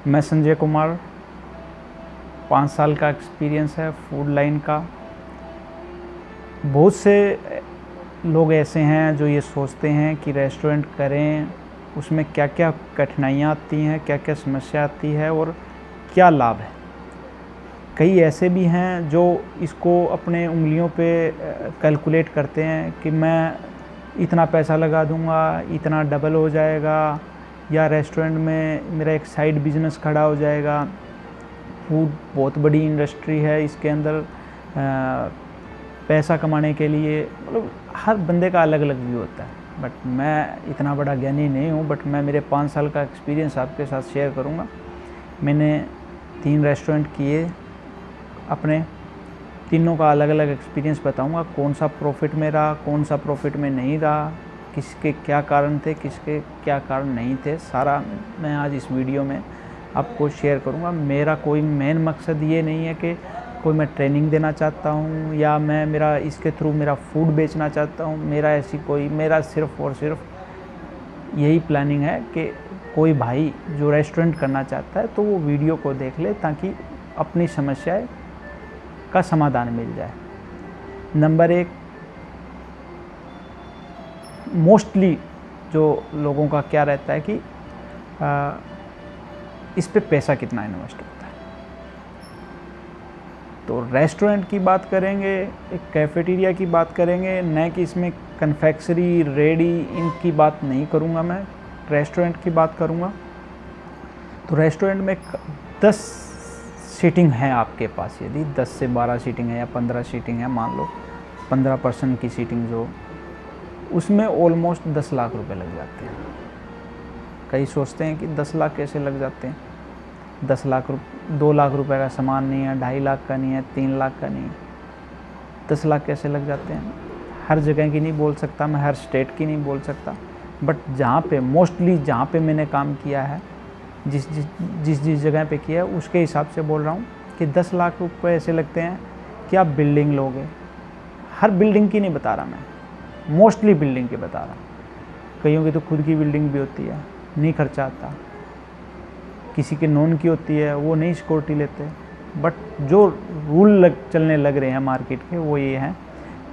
मैं संजय कुमार, 5 साल का एक्सपीरियंस है फूड लाइन का। बहुत से लोग ऐसे हैं जो ये सोचते हैं कि रेस्टोरेंट करें, उसमें क्या क्या कठिनाइयाँ आती हैं, क्या क्या समस्या आती है और क्या लाभ है। कई ऐसे भी हैं जो इसको अपने उंगलियों पे कैलकुलेट करते हैं कि मैं इतना पैसा लगा दूंगा, इतना डबल हो जाएगा, या रेस्टोरेंट में मेरा एक साइड बिजनेस खड़ा हो जाएगा। फूड बहुत बड़ी इंडस्ट्री है, इसके अंदर पैसा कमाने के लिए मतलब हर बंदे का अलग अलग व्यू होता है। बट मैं इतना बड़ा ज्ञानी नहीं हूँ, बट मैं मेरे 5 साल का एक्सपीरियंस आपके साथ शेयर करूँगा। मैंने 3 रेस्टोरेंट किए, अपने तीनों का अलग अलग एक्सपीरियंस बताऊंगा। कौन सा प्रॉफिट में रहा, कौन सा प्रॉफिट में नहीं रहा, किसके क्या कारण थे, किसके क्या कारण नहीं थे, सारा मैं आज इस वीडियो में आपको शेयर करूंगा। मेरा कोई मेन मकसद ये नहीं है कि कोई मैं ट्रेनिंग देना चाहता हूं या मैं मेरा इसके थ्रू मेरा फूड बेचना चाहता हूं। मेरा सिर्फ़ और सिर्फ यही प्लानिंग है कि कोई भाई जो रेस्टोरेंट करना चाहता है तो वो वीडियो को देख ले, ताकि अपनी समस्याएं का समाधान मिल जाए। नंबर 1, मोस्टली जो लोगों का क्या रहता है कि इस पे पैसा कितना इन्वेस्ट होता है। तो रेस्टोरेंट की बात करेंगे, एक कैफेटेरिया की बात करेंगे, न कि इसमें कन्फेक्शनरी, रेडी, इनकी बात नहीं करूँगा। मैं रेस्टोरेंट की बात करूँगा। तो रेस्टोरेंट में 10 सीटिंग है आपके पास, यदि 10 से 12 सीटिंग है या 15 सीटिंग है, मान लो 15% की सीटिंग जो, उसमें ऑलमोस्ट 10 लाख रुपए लग जाते हैं। कई सोचते हैं कि 10 लाख कैसे लग जाते हैं। 2 लाख रुपए का सामान नहीं है, 2.5 लाख का नहीं है, 3 लाख का नहीं है, 10 लाख कैसे लग जाते हैं। हर जगह की नहीं बोल सकता मैं, हर स्टेट की नहीं बोल सकता, बट जहाँ पे मोस्टली जहाँ पे मैंने काम किया है, जिस जगह पे किया है, उसके हिसाब से बोल रहा हूँ कि 10 लाख रुपए ऐसे लगते हैं कि आप बिल्डिंग लोगे। हर बिल्डिंग की नहीं बता रहा मैं, मोस्टली बिल्डिंग की बता रहा। कईयों की तो खुद की बिल्डिंग भी होती है, नहीं खर्चा आता। किसी के नॉन की होती है, वो नहीं सिक्योरिटी लेते। बट जो रूल चलने लग रहे हैं मार्केट के, वो ये हैं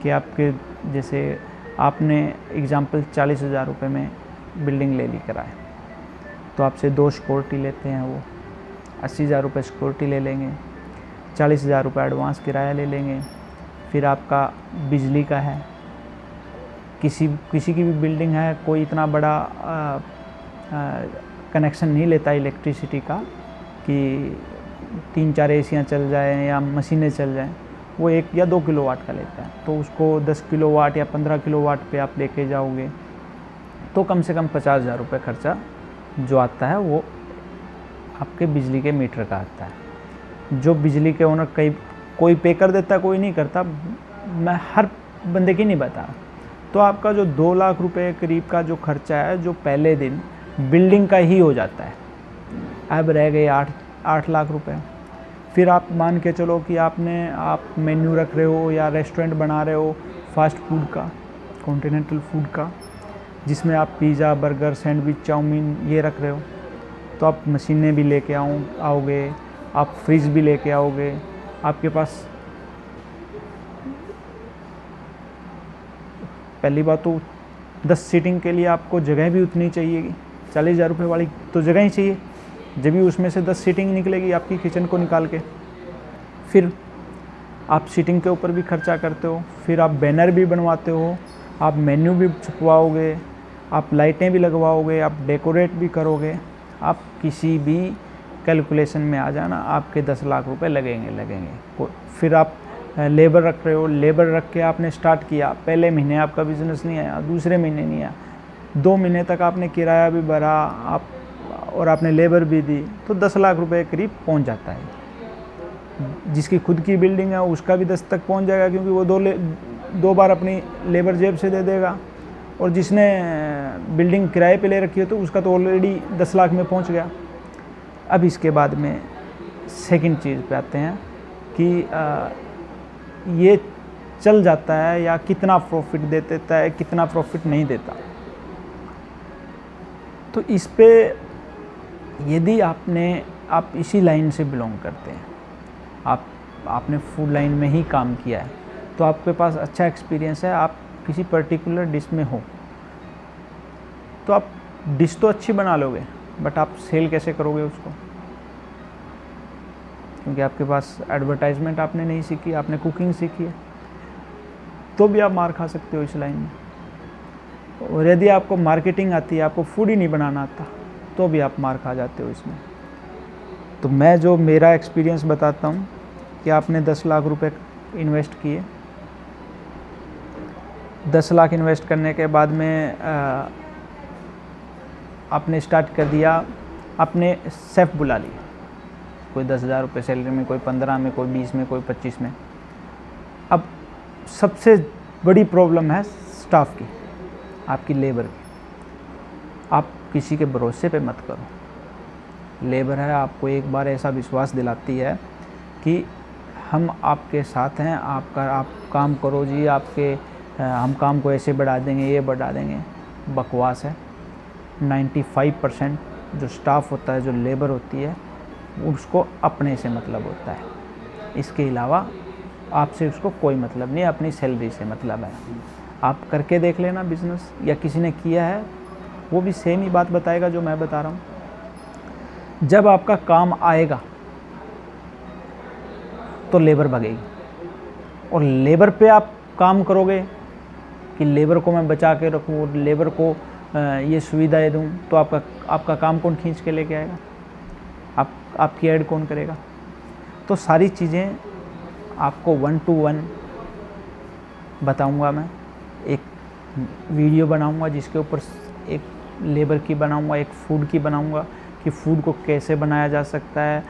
कि आपके जैसे आपने एग्जाम्पल 40,000 रुपये में बिल्डिंग ले ली किराए, तो आपसे 2 सिक्योरिटी लेते हैं, वो 80,000 रुपये सिक्योरिटी ले लेंगे, 40,000 रुपये एडवांस किराया ले लेंगे। फिर आपका बिजली का है, किसी की भी बिल्डिंग है, कोई इतना बड़ा कनेक्शन नहीं लेता इलेक्ट्रिसिटी का कि 3-4 एसियाँ चल जाएँ या मशीनें चल जाएँ। वो 1 या 2 किलोवाट का लेता है, तो उसको 10 किलोवाट या 15 किलोवाट पे आप लेके जाओगे तो कम से कम 50,000 रुपये खर्चा जो आता है वो आपके बिजली के मीटर का आता है। जो बिजली के ओनर कोई पे कर देता है, कोई नहीं करता, मैं हर बंदे की नहीं बता। तो आपका जो 2 लाख रुपए करीब का जो खर्चा है, जो पहले दिन बिल्डिंग का ही हो जाता है, अब रह गए 8 लाख रुपए। फिर आप मान के चलो कि आप मेन्यू रख रहे हो या रेस्टोरेंट बना रहे हो फास्ट फूड का, कॉन्टिनेंटल फूड का, जिसमें आप पिज़्ज़ा, बर्गर, सैंडविच, चाउमीन ये रख रहे हो, तो आप मशीनें भी लेके आओगे, आप फ्रिज भी लेके आओगे, आपके पास पहली बात तो 10 सीटिंग के लिए आपको जगह भी उतनी चाहिए। 40,000 रुपये वाली तो जगह ही चाहिए, जब भी उसमें से 10 सीटिंग निकलेगी आपकी किचन को निकाल के। फिर आप सीटिंग के ऊपर भी खर्चा करते हो, फिर आप बैनर भी बनवाते हो, आप मेन्यू भी छपवाओगे, आप लाइटें भी लगवाओगे, आप डेकोरेट भी करोगे। आप किसी भी कैलकुलेशन में आ जाना, आपके 10 लाख रुपए लगेंगे। फिर आप लेबर रख रहे हो, लेबर रख के आपने स्टार्ट किया, पहले महीने आपका बिज़नेस नहीं आया, दूसरे महीने नहीं आया, 2 महीने तक आपने किराया भी भरा और आपने लेबर भी दी, तो 10 लाख रुपए करीब पहुंच जाता है। जिसकी खुद की बिल्डिंग है उसका भी 10 तक पहुंच जाएगा, क्योंकि वो 2 बार अपनी लेबर जेब से दे देगा, और जिसने बिल्डिंग किराए पे ले रखी है तो उसका तो ऑलरेडी 10 लाख में पहुंच गया। अब इसके बाद में सेकंड चीज़ पे आते हैं कि ये चल जाता है या कितना प्रॉफिट दे देता है, कितना प्रॉफिट नहीं देता। तो इस पे यदि आपने आप इसी लाइन से बिलोंग करते हैं, आपने फूड लाइन में ही काम किया है, तो आपके पास अच्छा एक्सपीरियंस है, आप किसी पर्टिकुलर डिश में हो, तो आप डिश तो अच्छी बना लोगे, बट आप सेल कैसे करोगे उसको? क्योंकि आपके पास एडवर्टाइजमेंट आपने नहीं सीखी, आपने कुकिंग सीखी है, तो भी आप मार खा सकते हो इस लाइन में। और यदि आपको मार्केटिंग आती है, आपको फूड ही नहीं बनाना आता, तो भी आप मार खा जाते हो इसमें। तो मैं जो मेरा एक्सपीरियंस बताता हूँ कि आपने 10 लाख रुपए इन्वेस्ट किए, 10 लाख इन्वेस्ट करने के बाद में आपने स्टार्ट कर दिया, आपने सेफ बुला लिया, कोई 10,000 रुपये सैलरी में, कोई 15 में, कोई 20 में, कोई 25 में। अब सबसे बड़ी प्रॉब्लम है स्टाफ की, आपकी लेबर की। आप किसी के भरोसे पे मत करो। लेबर है, आपको एक बार ऐसा विश्वास दिलाती है कि हम आपके साथ हैं, आप काम करो जी, हम काम को ऐसे बढ़ा देंगे, ये बढ़ा देंगे। बकवास है। 95% जो स्टाफ होता है, जो लेबर होती है, उसको अपने से मतलब होता है, इसके अलावा आपसे उसको कोई मतलब नहीं, अपनी सैलरी से मतलब है। आप करके देख लेना बिज़नेस, या किसी ने किया है वो भी सेम ही बात बताएगा जो मैं बता रहा हूँ। जब आपका काम आएगा तो लेबर भगेगी, और लेबर पे आप काम करोगे कि लेबर को मैं बचा के रखूँ, लेबर को ये सुविधाएं दूँ, तो आपका काम कौन खींच के लेके आएगा? आपकी ऐड कौन करेगा? तो सारी चीज़ें आपको 1 to 1 बताऊंगा मैं। एक वीडियो बनाऊंगा जिसके ऊपर एक लेबर की बनाऊंगा, एक फूड की बनाऊंगा कि फूड को कैसे बनाया जा सकता है।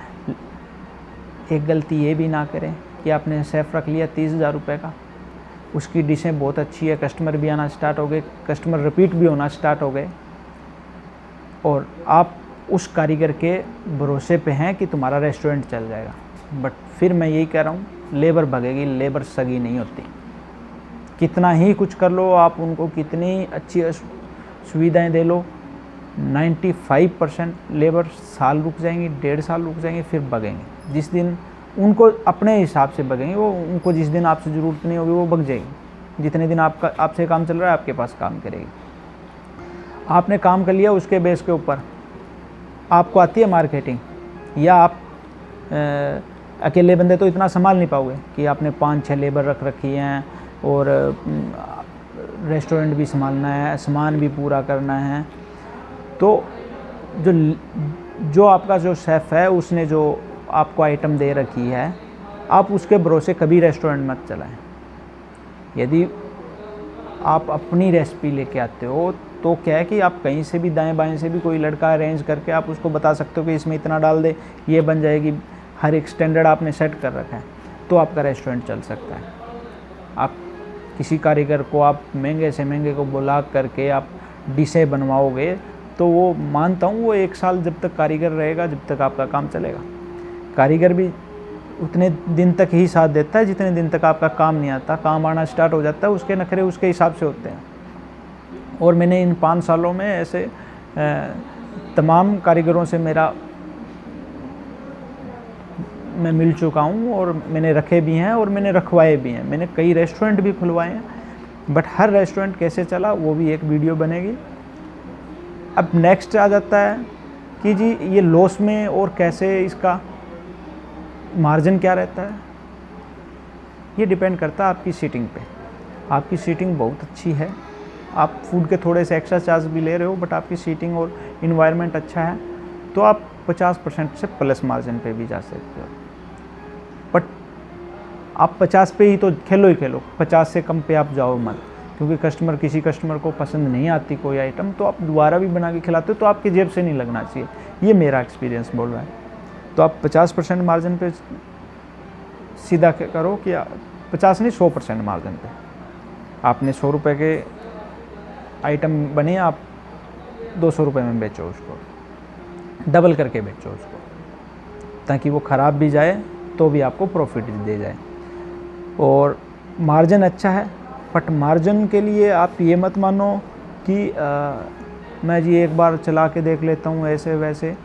एक गलती ये भी ना करें कि आपने सेफ रख लिया 30,000 रुपये का, उसकी डिशें बहुत अच्छी है, कस्टमर भी आना स्टार्ट हो गए, कस्टमर रिपीट भी होना स्टार्ट हो गए, और आप उस कारीगर के भरोसे पे हैं कि तुम्हारा रेस्टोरेंट चल जाएगा। बट फिर मैं यही कह रहा हूँ, लेबर भगेगी, लेबर सगी नहीं होती। कितना ही कुछ कर लो आप, उनको कितनी अच्छी सुविधाएं दे लो, 95% लेबर साल रुक जाएंगी, 1.5 साल रुक जाएंगे, फिर भगेंगे। जिस दिन उनको अपने हिसाब से भगेंगे, वो उनको जिस दिन आपसे ज़रूरत नहीं होगी वो भग जाएगी। जितने दिन आपसे काम चल रहा है आपके पास काम करेगी। आपने काम कर लिया, उसके बेस के ऊपर आपको आती है मार्केटिंग, या आप अकेले बंदे तो इतना संभाल नहीं पाओगे कि आपने 5-6 लेबर रख रखी हैं, और रेस्टोरेंट भी संभालना है, सामान भी पूरा करना है। तो जो आपका जो शेफ़ है, उसने जो आपको आइटम दे रखी है, आप उसके भरोसे कभी रेस्टोरेंट मत चलाएं। यदि आप अपनी रेसिपी लेके आते हो, तो क्या है कि आप कहीं से भी, दाएं बाएं से भी कोई लड़का अरेंज करके आप उसको बता सकते हो कि इसमें इतना डाल दे, ये बन जाएगी। हर एक स्टैंडर्ड आपने सेट कर रखा है, तो आपका रेस्टोरेंट चल सकता है। आप किसी कारीगर को आप महंगे से महंगे को बुला करके आप डिशें बनवाओगे, तो वो मानता हूँ वो 1 साल जब तक कारीगर रहेगा, जब तक आपका काम चलेगा। कारीगर भी उतने दिन तक ही साथ देता है जितने दिन तक आपका काम नहीं आता। काम आना स्टार्ट हो जाता है, उसके नखरे उसके हिसाब से होते हैं। और मैंने इन 5 सालों में ऐसे तमाम कारीगरों से मैं मिल चुका हूँ, और मैंने रखे भी हैं और मैंने रखवाए भी हैं। मैंने कई रेस्टोरेंट भी खुलवाए हैं, बट हर रेस्टोरेंट कैसे चला वो भी एक वीडियो बनेगी। अब नेक्स्ट आ जाता है कि जी ये लॉस में और कैसे, इसका मार्जिन क्या रहता है। ये डिपेंड करता है आपकी सीटिंग पे। आपकी सीटिंग बहुत अच्छी है, आप फूड के थोड़े से एक्स्ट्रा चार्ज भी ले रहे हो, बट आपकी सीटिंग और इन्वायरमेंट अच्छा है, तो आप 50% से प्लस मार्जिन पे भी जा सकते हो। बट आप 50 पे ही तो खेलो ही खेलो, 50 से कम पे आप जाओ मत, क्योंकि किसी कस्टमर को पसंद नहीं आती कोई आइटम, तो आप दोबारा भी बना के खिलाते हो, तो आपकी जेब से नहीं लगना चाहिए। ये मेरा एक्सपीरियंस बोल रहा है। तो आप 50% मार्जिन पे सीधा करो कि 50 नहीं 100% मार्जिन पे। आपने 100 रुपये के आइटम बने, आप 200 रुपये में बेचो उसको, डबल करके बेचो उसको, ताकि वो ख़राब भी जाए तो भी आपको प्रॉफिट दे जाए। और मार्जिन अच्छा है, बट मार्जिन के लिए आप ये मत मानो कि मैं जी एक बार चला के देख लेता हूँ ऐसे वैसे।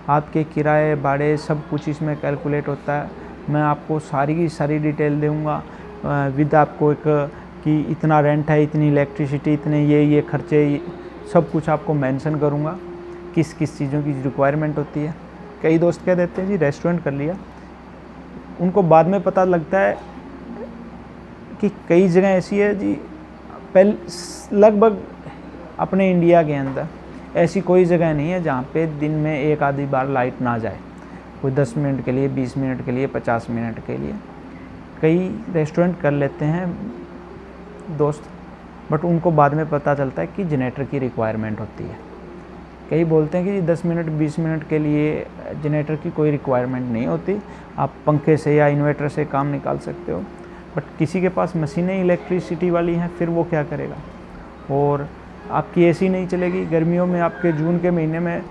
आपके किराए भाड़े सब कुछ इसमें कैलकुलेट होता है। मैं आपको सारी की सारी डिटेल दूँगा विद आपको एक कि इतना रेंट है, इतनी इलेक्ट्रिसिटी, इतने ये खर्चे, सब कुछ आपको मेंशन करूँगा किस किस चीज़ों की रिक्वायरमेंट होती है। कई दोस्त कह देते हैं जी रेस्टोरेंट कर लिया, उनको बाद में पता लगता है कि कई जगह ऐसी है जी, लगभग अपने इंडिया के अंदर ऐसी कोई जगह नहीं है जहाँ पे दिन में एक आधी बार लाइट ना जाए, कोई 10 मिनट के लिए, 20 मिनट के लिए, 50 मिनट के लिए। कई रेस्टोरेंट कर लेते हैं दोस्त, बट उनको बाद में पता चलता है कि जनरेटर की रिक्वायरमेंट होती है। कई बोलते हैं कि 10 मिनट 20 मिनट के लिए जनरेटर की कोई रिक्वायरमेंट नहीं होती, आप पंखे से या इन्वर्टर से काम निकाल सकते हो। बट किसी के पास मशीनें इलेक्ट्रिसिटी वाली हैं, फिर वो क्या करेगा। और आपकी एसी नहीं चलेगी गर्मियों में, आपके जून के महीने में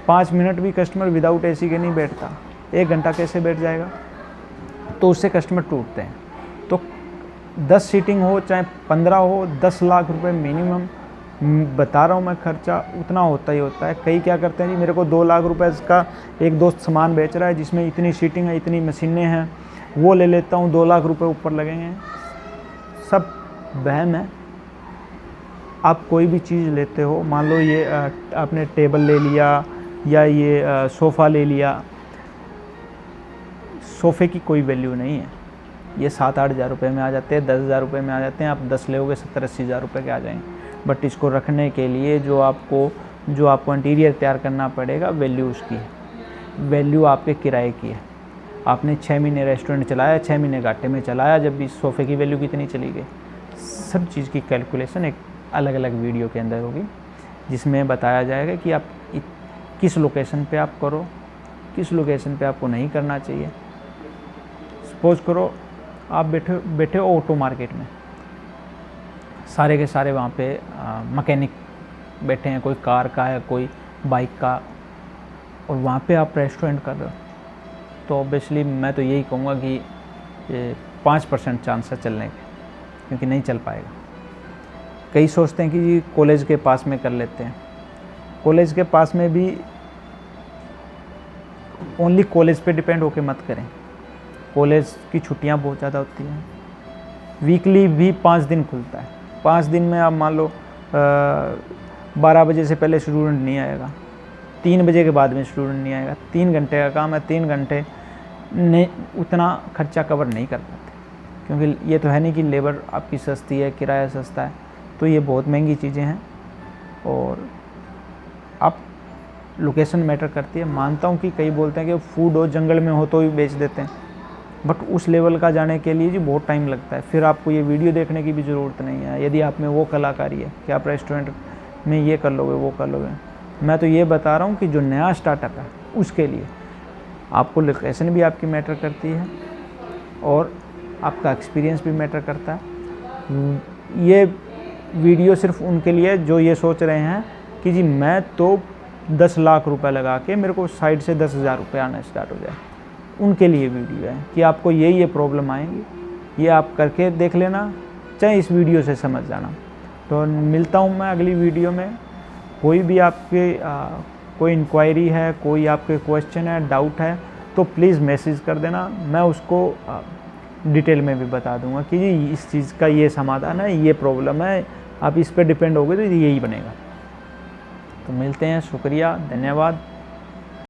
5 मिनट भी कस्टमर विदाउट एसी के नहीं बैठता, 1 घंटा कैसे बैठ जाएगा। तो उससे कस्टमर टूटते हैं। तो 10 सीटिंग हो चाहे 15 हो, 10 लाख रुपए मिनिमम बता रहा हूँ मैं, खर्चा उतना होता ही होता है। कई क्या करते हैं जी, मेरे को 2 लाख रुपए का एक दोस्त सामान बेच रहा है जिसमें इतनी सीटिंग है, इतनी मशीनें हैं, वो ले लेता हूँ, 2 लाख रुपए ऊपर लगेंगे। सब वहम है। आप कोई भी चीज़ लेते हो, मान लो ये आपने टेबल ले लिया या ये सोफ़ा ले लिया, सोफ़े की कोई वैल्यू नहीं है। ये 7-8 हज़ार रुपये में आ जाते हैं, 10 हज़ार रुपये में आ जाते हैं। आप 10 लोगे 70-80 हज़ार रुपये के आ जाएंगे। बट इसको रखने के लिए जो आपको इंटीरियर तैयार करना पड़ेगा, वैल्यू उसकी है, वैल्यू आपके किराए की है। आपने 6 महीने रेस्टोरेंट चलाया, 6 महीने घाटे में चलाया, जब भी सोफ़े की वैल्यू कितनी चली गई। सब चीज़ की कैलकुलेशन एक अलग अलग वीडियो के अंदर होगी, जिसमें बताया जाएगा कि आप किस लोकेशन पे आप करो, किस लोकेशन पे आपको नहीं करना चाहिए। सपोज करो आप बैठे हो ऑटो मार्केट में, सारे के सारे वहाँ पे मैकेनिक बैठे हैं, कोई कार का है, कोई बाइक का, और वहाँ पे आप रेस्टोरेंट कर रहे हो, तो ऑब्वियसली मैं तो यही कहूँगा कि 5% चांस है चलने के, क्योंकि नहीं चल पाएगा। कई सोचते हैं कि जी कॉलेज के पास में कर लेते हैं। कॉलेज के पास में भी ओनली कॉलेज पे डिपेंड होके मत करें। कॉलेज की छुट्टियां बहुत ज़्यादा होती हैं, वीकली भी 5 दिन खुलता है। 5 दिन में आप मान लो 12 बजे से पहले स्टूडेंट नहीं आएगा, 3 बजे के बाद में स्टूडेंट नहीं आएगा। 3 घंटे का काम है, 3 घंटे ने उतना खर्चा कवर नहीं कर पाते, क्योंकि ये तो है नहीं कि लेबर आपकी सस्ती है, किराया सस्ता है, तो ये बहुत महंगी चीज़ें हैं। और आप लोकेशन मैटर करती है। मानता हूँ कि कई बोलते हैं कि फूड हो, जंगल में हो तो भी बेच देते हैं, बट उस लेवल का जाने के लिए जी बहुत टाइम लगता है। फिर आपको ये वीडियो देखने की भी ज़रूरत नहीं है, यदि आप में वो कलाकारी है कि आप रेस्टोरेंट में ये कर लोगे, वो कर लोगे। मैं तो ये बता रहा हूँ कि जो नया स्टार्टअप है उसके लिए आपको लोकेशन भी आपकी मैटर करती है और आपका एक्सपीरियंस भी मैटर करता है। ये वीडियो सिर्फ उनके लिए जो ये सोच रहे हैं कि जी मैं तो 10 लाख रुपए लगा के मेरे को साइड से 10,000 रुपये आना स्टार्ट हो जाए, उनके लिए वीडियो है कि आपको ये प्रॉब्लम आएंगी, ये आप करके देख लेना, चाहे इस वीडियो से समझ जाना। तो मिलता हूँ मैं अगली वीडियो में। कोई भी आपके कोई इंक्वायरी है, कोई आपके क्वेश्चन है, डाउट है, तो प्लीज़ मैसेज कर देना, मैं उसको डिटेल में भी बता दूंगा कि जी इस चीज़ का ये समाधान है, ये प्रॉब्लम है, आप इस पर डिपेंड होगे तो यही बनेगा। तो मिलते हैं, शुक्रिया, धन्यवाद।